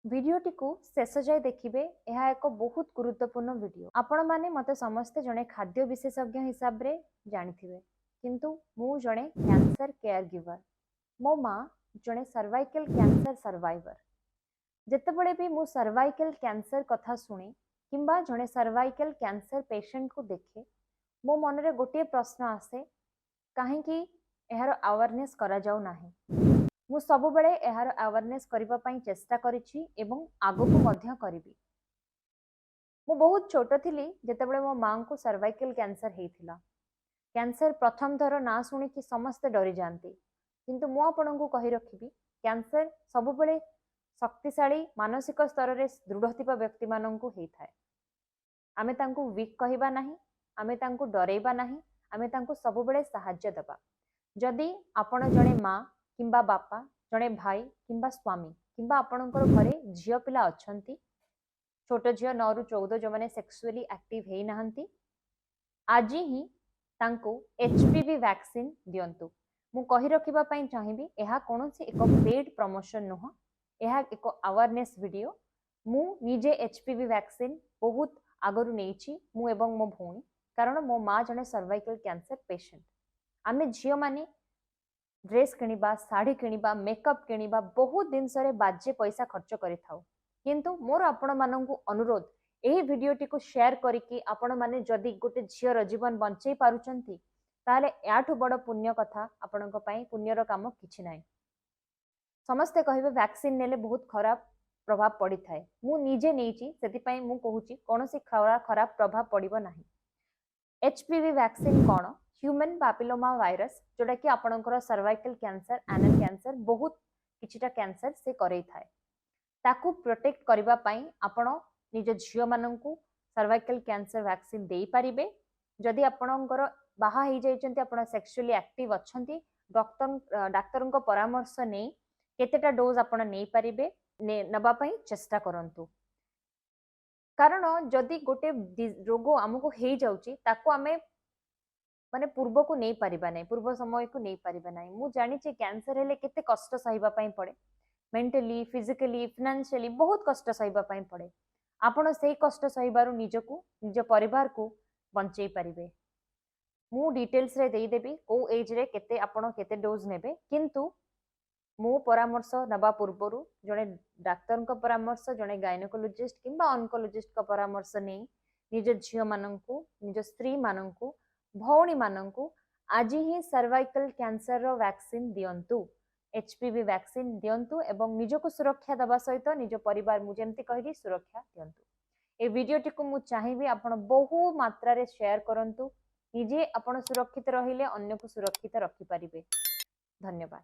भिडियोटी को शेष जाए देखिए यह एक बहुत गुरुत्वपूर्ण वीडियो। आपण माने मते समस्ते जड़े खाद्य विशेषज्ञ हिसाब रे जानिथिबे, किंतु मु जड़े कैंसर केयर गिवर। मो माँ जड़े सर्वाइकल कैंसर सर्वाइवर। जेतेबेले भी मु सर्वाइकल कैंसर कथा शुणे किंबा जड़े सर्वाइकल कैंसर पेशेंट को देखे, मो मन रे गोटे प्रश्न आसे, कहीं यार अवेयरनेस करा जाऊ नाही। मु सबु बेले यार अवेयरनेस करबा पई चेष्टा करिछि एवं आगो को मध्य करबी। मु बहुत छोट थिली जेतेबेले मो मां को सर्वाइकल कैंसर हेइथिला। कैंसर प्रथम थर ना सुनी कि समस्त डरी जानती, किंतु मु आपनकु कहि रखिबी कैंसर सबु बेले शक्तिशाली मानसिक स्तर रे दृढ़ थिबा व्यक्ति माननकु हेइथाय। आमे तांकु वीक कहिबा नाही, आमे तांकु डरेबा नाही, आमे तांकु सबु बेले सहाय्य देबा। जदि आपण जणे मां किंबा बापा जड़े भाई किंबा स्वामी किंबा आपणकर घरे झियो पिला अच्छंती, छोट झियो 9 ରୁ 14 जो माने सेक्सुअली एक्टिव हेई नाहंती, आज ही तांको एचपीवी वैक्सीन दियंतु। मु कहि रखिबा पई चाहिबी एहा कोनोसी एक पेड प्रमोशन नुह, एहा एक अवेयरनेस वीडियो। मु निजे एचपीवी वैक्सीन बहुत आगरु नेछि मु एवं मो भौणी, कारण मो मां जने सर्वाइकल कैंसर पेशेंट। आमे झियो माने ड्रेस किनिबा, साड़ी किनिबा, मेकअप किनिबा, बहुत दिन सरे बाजे पैसा खर्च करि थाउ, किंतु मोर आपण माननकु अनुरोध एही वीडियोटी को शेयर करिकि आपण माने जदि गोटे झियर जीवन बंचै पारुचंती ताले याठु बड़ पुण्य कथा आपणक पई पुण्यर काम किछि नाही। समस्ते कहिबे वैक्सीन नेले बहुत खराब प्रभाव पड़ी थाए। मु निजे नेछि, सेति पई मु कहूची कोनोसी खराब प्रभाव पड़िबो नाही। एचपीवी वैक्सीन कोन? ह्यूमन पापिलोमा वायरस, जोटा कि आपणकर सर्वाइकल कैंसर, एनल कैंसर, बहुत किछिटा कैंसर से करई थाए। ताकू प्रोटेक्ट करबा पई आपण निज झियो माननकु सर्वाइकल कैंसर वैक्सीन देई परिबे। जदि आपणकर बाहा हेई जाइचंती, आपण सेक्सुअली एक्टिव अछंती, डाक्टर को परामर्श नै केतेटा डोज आपण नै परिबे, नबा पई चेष्टा करंतु। कारण जदि गोटे रोग आमको हेई जाउची ताकू आमे माने पूर्व को नहीं पारिबा नहीं, पूर्व समय को नहीं पारिबा नहीं। मु जानी छि कैंसर हेले केते कष्ट सहिबा पई पड़े, मेंटली, फिजिकली, फाइनेंशियली बहुत कष्ट सहिबा पई पड़े। आपण सेही कष्ट सहिबारु निजको निज परिवार को बंचै परिबे। मु डिटेल्स रे देई देबी को एज रे केते आपण केते डोज नेबे, किंतु मो परामर्श नबा पूर्वरु जने डाक्टर को परामर्श, जने गायनेकोलॉजिस्ट किंबा ऑन्कोलॉजिस्ट को परामर्श नै निज झियो माननकु, निज स्त्री माननकु, भौणी माननकु आज ही सर्वाइकल कैंसर रो वैक्सीन दियंतु, एचपीवी वैक्सीन दियंतु एवं निजको सुरक्षा दबा सहित निज परिवार मु जेमति कहली सुरक्षा दियंतु। ए वीडियोटी को मु चाहिबी आपण बहु मात्रा रे शेयर करंतु। निजे आपण सुरक्षित रहिले अन्य को सुरक्षित रखि परिबे। धन्यवाद।